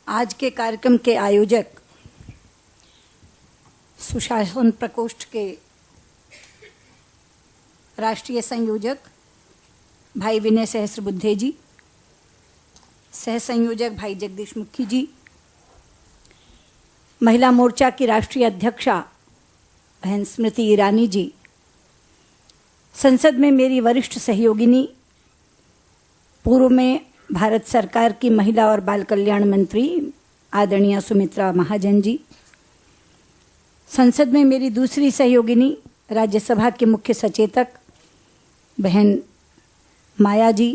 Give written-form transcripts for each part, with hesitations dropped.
आज के कार्यक्रम के आयोजक सुशासन प्रकोष्ठ के राष्ट्रीय संयोजक भाई विनय सहस्रबुद्धे जी, सह संयोजक भाई जगदीश मुखी जी, महिला मोर्चा की राष्ट्रीय अध्यक्षा बहन स्मृति ईरानी जी, संसद में मेरी वरिष्ठ सहयोगिनी पूर्व में भारत सरकार की महिला और बाल कल्याण मंत्री आदरणीय सुमित्रा महाजन जी, संसद में मेरी दूसरी सहयोगिनी राज्यसभा के मुख्य सचेतक बहन माया जी,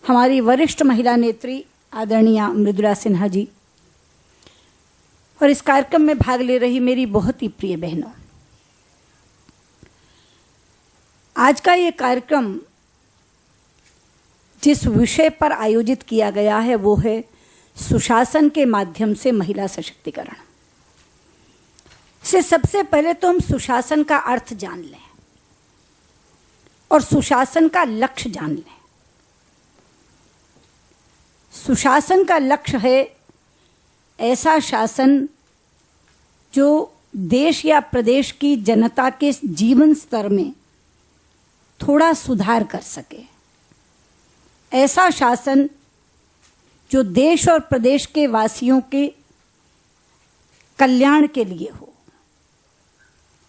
हमारी वरिष्ठ महिला नेत्री आदरणीय मृदुला सिन्हा जी और इस कार्यक्रम में भाग ले रही मेरी बहुत ही प्रिय बहनों। आज का ये कार्यक्रम जिस विषय पर आयोजित किया गया है वो है सुशासन के माध्यम से महिला सशक्तिकरण। से सबसे पहले तो हम सुशासन का अर्थ जान लें और सुशासन का लक्ष्य जान लें। सुशासन का लक्ष्य है ऐसा शासन जो देश या प्रदेश की जनता के जीवन स्तर में थोड़ा सुधार कर सके, ऐसा शासन जो देश और प्रदेश के वासियों के कल्याण के लिए हो,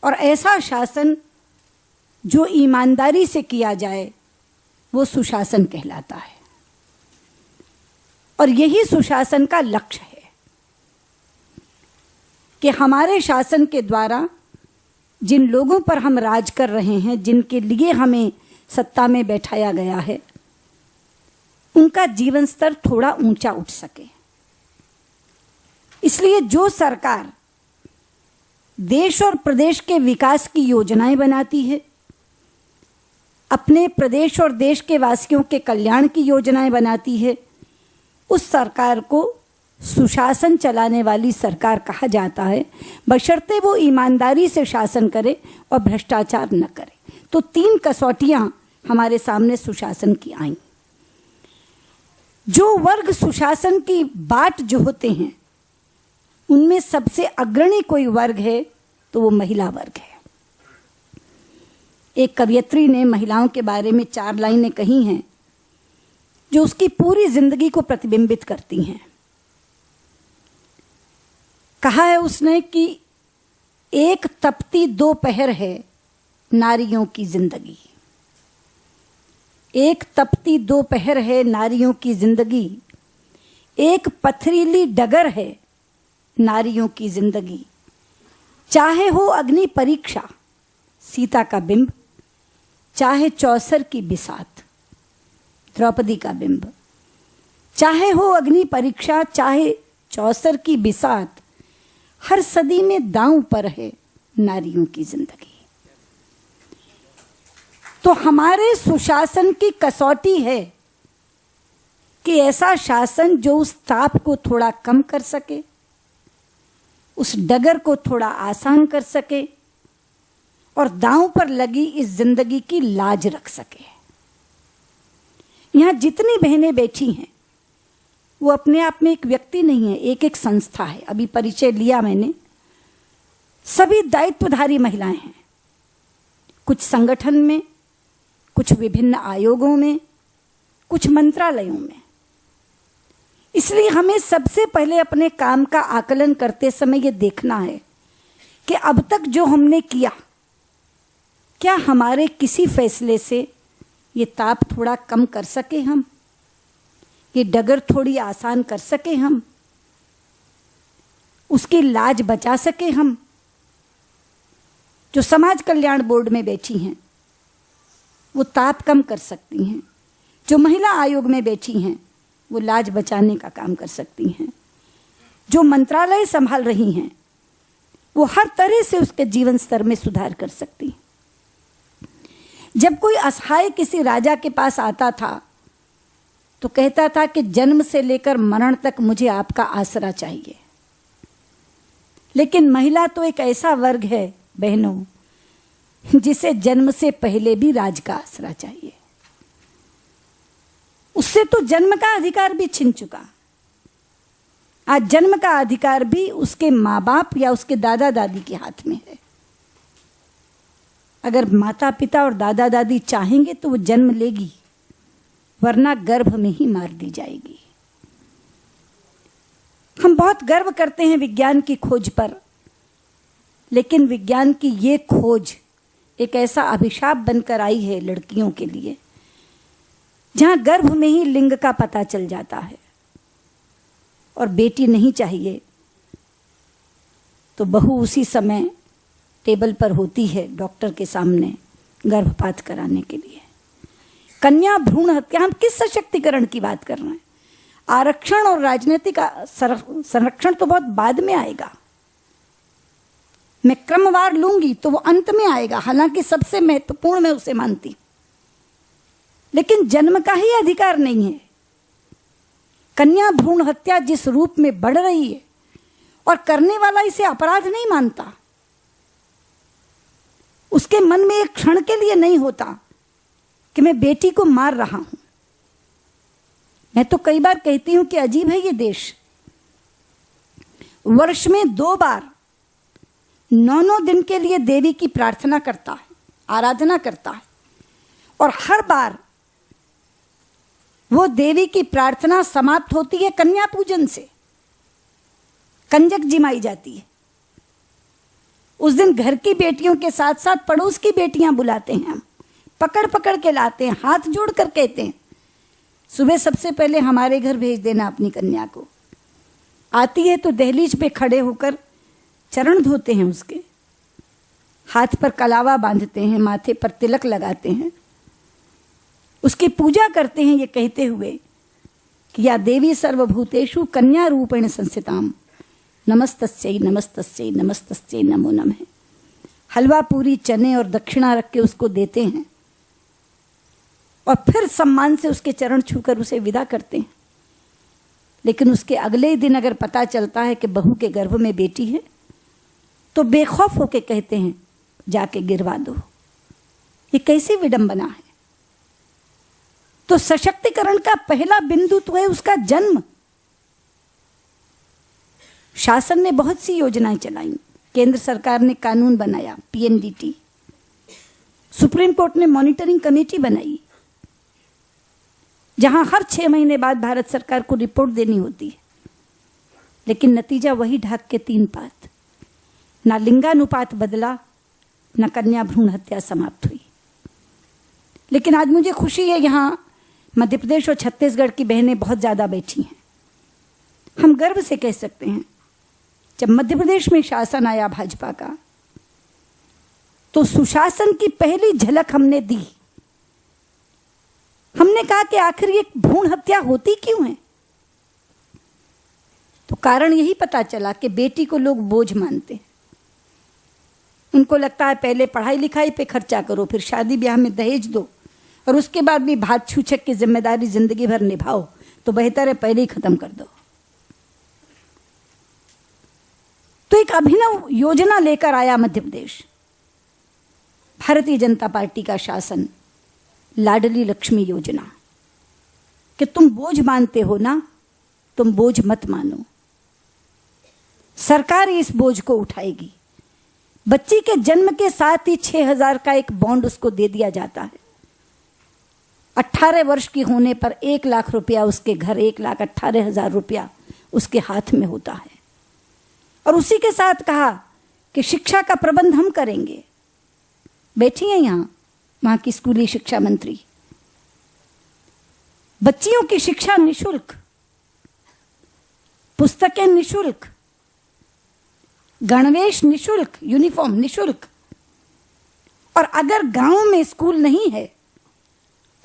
और ऐसा शासन जो ईमानदारी से किया जाए वो सुशासन कहलाता है। और यही सुशासन का लक्ष्य है कि हमारे शासन के द्वारा जिन लोगों पर हम राज कर रहे हैं, जिनके लिए हमें सत्ता में बैठाया गया है, उनका जीवन स्तर थोड़ा ऊंचा उठ सके। इसलिए जो सरकार देश और प्रदेश के विकास की योजनाएं बनाती है, अपने प्रदेश और देश के वासियों के कल्याण की योजनाएं बनाती है, उस सरकार को सुशासन चलाने वाली सरकार कहा जाता है, बशर्ते वो ईमानदारी से शासन करे और भ्रष्टाचार न करे। तो 3 कसौटियां हमारे सामने सुशासन की आई। जो वर्ग सुशासन की बाट जो होते हैं उनमें सबसे अग्रणी कोई वर्ग है तो वो महिला वर्ग है। एक कवयित्री ने महिलाओं के बारे में 4 लाइनें कही हैं जो उसकी पूरी जिंदगी को प्रतिबिंबित करती हैं। कहा है उसने कि एक तपती दोपहर है नारियों की जिंदगी, एक तपती दोपहर है नारियों की जिंदगी, एक पथरीली डगर है नारियों की जिंदगी, चाहे हो अग्नि परीक्षा सीता का बिंब, चाहे चौसर की बिसात द्रौपदी का बिंब, चाहे हो अग्नि परीक्षा चाहे चौसर की बिसात, हर सदी में दांव पर है नारियों की जिंदगी। तो हमारे सुशासन की कसौटी है कि ऐसा शासन जो उस ताप को थोड़ा कम कर सके, उस डगर को थोड़ा आसान कर सके और दांव पर लगी इस जिंदगी की लाज रख सके। यहां जितनी बहनें बैठी हैं वो अपने आप में एक व्यक्ति नहीं है, एक एक संस्था है। अभी परिचय लिया मैंने, सभी दायित्वधारी महिलाएं हैं, कुछ संगठन में, कुछ विभिन्न आयोगों में, कुछ मंत्रालयों में। इसलिए हमें सबसे पहले अपने काम का आकलन करते समय ये देखना है कि अब तक जो हमने किया, क्या हमारे किसी फैसले से ये ताप थोड़ा कम कर सके, हम ये डगर थोड़ी आसान कर सके, हम उसकी लाज बचा सके। हम जो समाज कल्याण बोर्ड में बैठी हैं वो ताप कम कर सकती हैं, जो महिला आयोग में बैठी हैं वो लाज बचाने का काम कर सकती हैं, जो मंत्रालय संभाल रही हैं वो हर तरह से उसके जीवन स्तर में सुधार कर सकती हैं। जब कोई असहाय किसी राजा के पास आता था तो कहता था कि जन्म से लेकर मरण तक मुझे आपका आसरा चाहिए। लेकिन महिला तो एक ऐसा वर्ग है बहनों जिसे जन्म से पहले भी राज का आसरा चाहिए। उससे तो जन्म का अधिकार भी छिन चुका, आज जन्म का अधिकार भी उसके माँ बाप या उसके दादा दादी के हाथ में है। अगर माता पिता और दादा दादी चाहेंगे तो वो जन्म लेगी, वरना गर्भ में ही मार दी जाएगी। हम बहुत गर्व करते हैं विज्ञान की खोज पर, लेकिन विज्ञान की ये खोज एक ऐसा अभिशाप बनकर आई है लड़कियों के लिए, जहां गर्भ में ही लिंग का पता चल जाता है और बेटी नहीं चाहिए तो बहू उसी समय टेबल पर होती है डॉक्टर के सामने गर्भपात कराने के लिए। कन्या भ्रूण हत्या, हम किस सशक्तिकरण की बात कर रहे हैं? आरक्षण और राजनीतिक संरक्षण तो बहुत बाद में आएगा, मैं क्रमवार लूंगी तो वो अंत में आएगा, हालांकि सबसे महत्वपूर्ण मैं उसे मानती, लेकिन जन्म का ही अधिकार नहीं है। कन्या भ्रूण हत्या जिस रूप में बढ़ रही है और करने वाला इसे अपराध नहीं मानता, उसके मन में एक क्षण के लिए नहीं होता कि मैं बेटी को मार रहा हूं। मैं तो कई बार कहती हूं कि अजीब है ये देश, वर्ष में 2 बार 9 दिन के लिए देवी की प्रार्थना करता है, आराधना करता है, और हर बार वो देवी की प्रार्थना समाप्त होती है कन्या पूजन से, कंजक जिमाई जाती है। उस दिन घर की बेटियों के साथ साथ पड़ोस की बेटियां बुलाते हैं, हम पकड़ पकड़ के लाते हैं, हाथ जोड़ कर कहते हैं सुबह सबसे पहले हमारे घर भेज देना अपनी कन्या को। आती है तो दहलीज पे खड़े होकर चरण धोते हैं, उसके हाथ पर कलावा बांधते हैं, माथे पर तिलक लगाते हैं, उसकी पूजा करते हैं, ये कहते हुए कि या देवी सर्वभूतेषु कन्या रूपेण संस्थिताम नमस्तस्यै नमस्तस्यै नमस्तस्यै नमो नमः। हलवा पूरी चने और दक्षिणा रख के उसको देते हैं और फिर सम्मान से उसके चरण छूकर उसे विदा करते हैं। लेकिन उसके अगले ही दिन अगर पता चलता है कि बहू के गर्भ में बेटी है तो बेखौफ होके कहते हैं जाके गिरवा दो। ये कैसी विडंबना है? तो सशक्तिकरण का पहला बिंदु तो है उसका जन्म। शासन ने बहुत सी योजनाएं चलाई, केंद्र सरकार ने कानून बनाया पीएनडीटी, सुप्रीम कोर्ट ने मॉनिटरिंग कमेटी बनाई, जहां हर 6 महीने बाद भारत सरकार को रिपोर्ट देनी होती है, लेकिन नतीजा वही ढाक के 3 पात। ना लिंगानुपात बदला, ना कन्या भ्रूण हत्या समाप्त हुई। लेकिन आज मुझे खुशी है यहां मध्य प्रदेश और छत्तीसगढ़ की बहनें बहुत ज्यादा बैठी हैं। हम गर्व से कह सकते हैं जब मध्य प्रदेश में शासन आया भाजपा का तो सुशासन की पहली झलक हमने दी। हमने कहा कि आखिर ये भ्रूण हत्या होती क्यों है? तो कारण यही पता चला कि बेटी को लोग बोझ मानते हैं। उनको लगता है पहले पढ़ाई लिखाई पे खर्चा करो, फिर शादी ब्याह में दहेज दो और उसके बाद भी भात छूछक की जिम्मेदारी जिंदगी भर निभाओ, तो बेहतर है पहले ही खत्म कर दो। तो एक अभिनव योजना लेकर आया मध्य प्रदेश, भारतीय जनता पार्टी का शासन, लाडली लक्ष्मी योजना, कि तुम बोझ मानते हो ना, तुम बोझ मत मानो, सरकार इस बोझ को उठाएगी। बच्ची के जन्म के साथ ही 6,000 का एक बॉन्ड उसको दे दिया जाता है। 18 वर्ष की होने पर 1 लाख रुपया उसके घर, 1,18,000 रुपया उसके हाथ में होता है। और उसी के साथ कहा कि शिक्षा का प्रबंध हम करेंगे। बैठी हैं यहां वहां की स्कूली शिक्षा मंत्री। बच्चियों की शिक्षा निशुल्क, पुस्तकें निशुल्क, गणवेश निशुल्क, यूनिफॉर्म निशुल्क। और अगर गांव में स्कूल नहीं है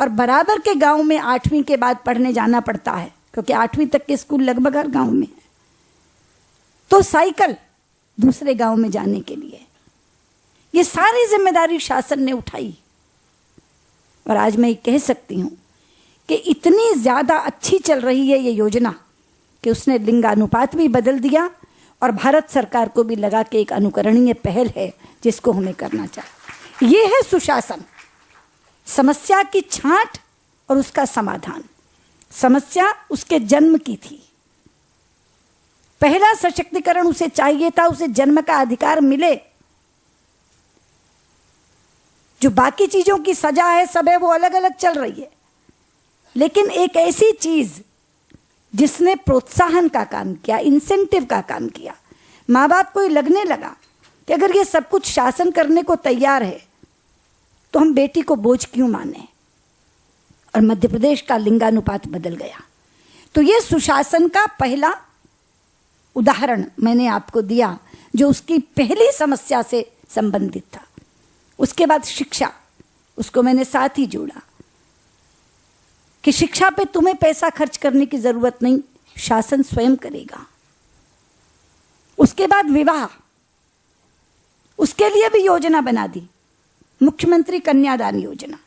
और बराबर के गांव में 8वीं के बाद पढ़ने जाना पड़ता है, क्योंकि 8वीं तक के स्कूल लगभग हर गांव में है, तो साइकिल दूसरे गांव में जाने के लिए। ये सारी जिम्मेदारी शासन ने उठाई। और आज मैं कह सकती हूं कि इतनी ज्यादा अच्छी चल रही है ये योजना कि उसने लिंगानुपात भी बदल दिया और भारत सरकार को भी लगा कि एक अनुकरणीय पहल है जिसको हमें करना चाहिए। ये है सुशासन, समस्या की छांट और उसका समाधान। समस्या उसके जन्म की थी, पहला सशक्तिकरण उसे चाहिए था, उसे जन्म का अधिकार मिले। जो बाकी चीजों की सजा है सब है वो अलग अलग चल रही है, लेकिन एक ऐसी चीज जिसने प्रोत्साहन का काम किया, इंसेंटिव का काम किया, माँ बाप को लगने लगा कि अगर ये सब कुछ शासन करने को तैयार है तो हम बेटी को बोझ क्यों माने, और मध्य प्रदेश का लिंगानुपात बदल गया। तो ये सुशासन का पहला उदाहरण मैंने आपको दिया जो उसकी पहली समस्या से संबंधित था। उसके बाद शिक्षा, उसको मैंने साथ ही जोड़ा कि शिक्षा पे तुम्हें पैसा खर्च करने की जरूरत नहीं, शासन स्वयं करेगा। उसके बाद विवाह, उसके लिए भी योजना बना दी, मुख्यमंत्री कन्यादान योजना।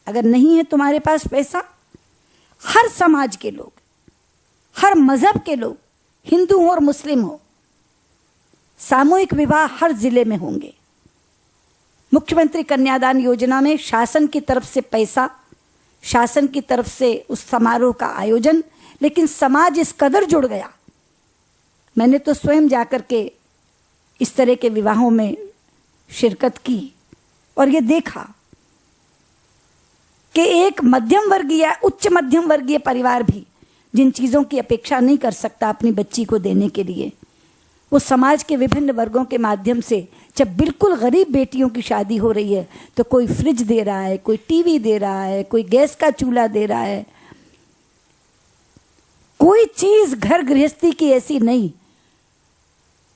अगर नहीं है तुम्हारे पास पैसा, हर समाज के लोग, हर मजहब के लोग, हिंदू हो और मुस्लिम हो, सामूहिक विवाह हर जिले में होंगे। मुख्यमंत्री कन्यादान योजना में शासन की तरफ से पैसा, शासन की तरफ से उस समारोह का आयोजन, लेकिन समाज इस कदर जुड़ गया। मैंने तो स्वयं जाकर के इस तरह के विवाहों में शिरकत की और ये देखा कि एक मध्यम वर्गीय, उच्च मध्यम वर्गीय परिवार भी जिन चीज़ों की अपेक्षा नहीं कर सकता अपनी बच्ची को देने के लिए, वो समाज के विभिन्न वर्गों के माध्यम से जब बिल्कुल गरीब बेटियों की शादी हो रही है तो कोई फ्रिज दे रहा है, कोई टीवी दे रहा है, कोई गैस का चूल्हा दे रहा है। कोई चीज घर गृहस्थी की ऐसी नहीं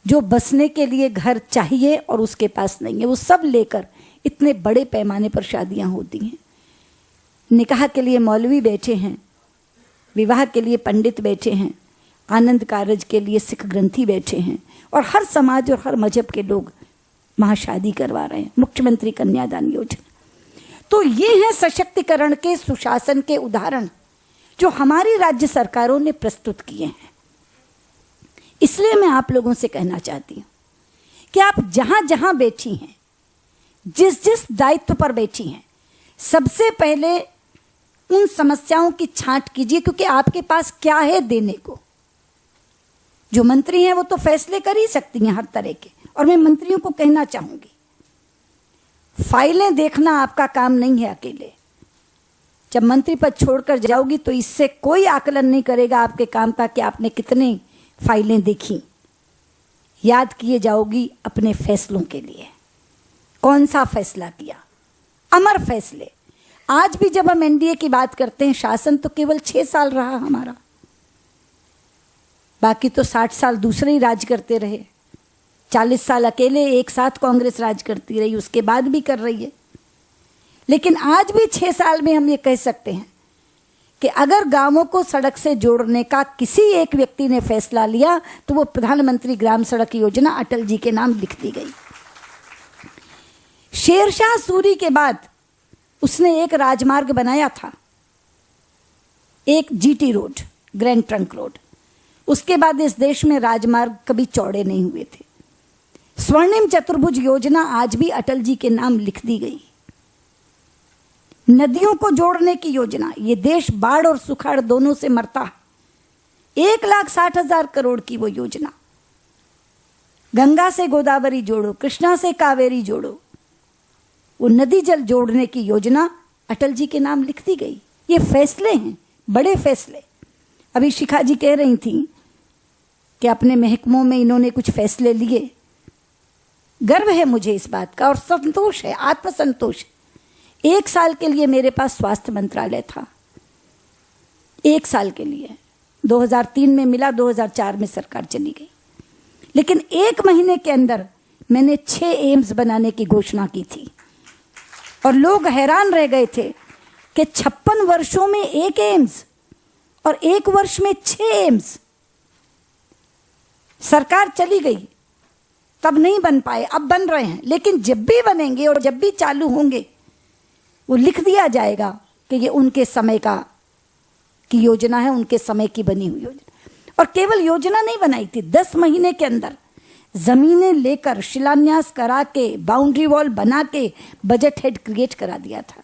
जो बसने के लिए घर चाहिए और उसके पास नहीं है, वो सब लेकर इतने बड़े पैमाने पर शादियां होती हैं। निकाह के लिए मौलवी बैठे हैं, विवाह के लिए पंडित बैठे हैं, आनंद कारज के लिए सिख ग्रंथी बैठे हैं, और हर समाज और हर मजहब के लोग वहां शादी करवा रहे हैं। मुख्यमंत्री कन्यादान योजना। तो ये है सशक्तिकरण के, सुशासन के उदाहरण जो हमारी राज्य सरकारों ने प्रस्तुत किए हैं। इसलिए मैं आप लोगों से कहना चाहती हूं कि आप जहां जहां बैठी हैं, जिस जिस दायित्व पर बैठी हैं, सबसे पहले उन समस्याओं की छांट कीजिए, क्योंकि आपके पास क्या है देने को। जो मंत्री हैं वो तो फैसले कर ही सकती हैं हर तरह के, और मैं मंत्रियों को कहना चाहूंगी, फाइलें देखना आपका काम नहीं है अकेले। जब मंत्री पद छोड़कर जाओगी तो इससे कोई आकलन नहीं करेगा आपके काम का कि आपने कितने फाइलें देखी। याद किए जाओगी अपने फैसलों के लिए, कौन सा फैसला किया, अमर फैसले। आज भी जब हम एनडीए की बात करते हैं, शासन तो केवल 6 साल रहा हमारा, बाकी तो 60 साल दूसरे ही राज करते रहे। 40 साल अकेले एक साथ कांग्रेस राज करती रही, उसके बाद भी कर रही है। लेकिन आज भी 6 साल में हम ये कह सकते हैं कि अगर गांवों को सड़क से जोड़ने का किसी एक व्यक्ति ने फैसला लिया तो वो प्रधानमंत्री ग्राम सड़क योजना अटल जी के नाम लिख दी गई। शेरशाह सूरी के बाद उसने एक राजमार्ग बनाया था, एक GT road, grand trunk road. उसके बाद इस देश में राजमार्ग कभी चौड़े नहीं हुए थे। स्वर्णिम चतुर्भुज योजना आज भी अटल जी के नाम लिख दी गई। नदियों को जोड़ने की योजना, ये देश बाढ़ और सुखाड़ दोनों से मरता है, 1,60,000 करोड़ की वो योजना। गंगा से गोदावरी जोड़ो, कृष्णा से कावेरी जोड़ो, वो नदी जल जोड़ने की योजना अटल जी के नाम लिख दी गई। ये फैसले हैं, बड़े फैसले। अभी शिखा जी कह रही थी कि अपने महकमों में इन्होंने कुछ फैसले लिए। गर्व है मुझे इस बात का और संतोष है, आत्मसंतोष। 1 साल के लिए मेरे पास स्वास्थ्य मंत्रालय था, 1 साल के लिए। 2003 में मिला, 2004 में सरकार चली गई। लेकिन 1 महीने के अंदर मैंने 6 एम्स बनाने की घोषणा की थी और लोग हैरान रह गए थे कि 56 वर्षों में 1 एम्स और 1 वर्ष में 6 एम्स। सरकार चली गई तब नहीं बन पाए, अब बन रहे हैं। लेकिन जब भी बनेंगे और जब भी चालू होंगे वो लिख दिया जाएगा कि ये उनके समय की योजना है, उनके समय की बनी हुई योजना। और केवल योजना नहीं बनाई थी, 10 महीने के अंदर जमीनें लेकर शिलान्यास करा के, बाउंड्री वॉल बना के बजट हेड क्रिएट करा दिया था।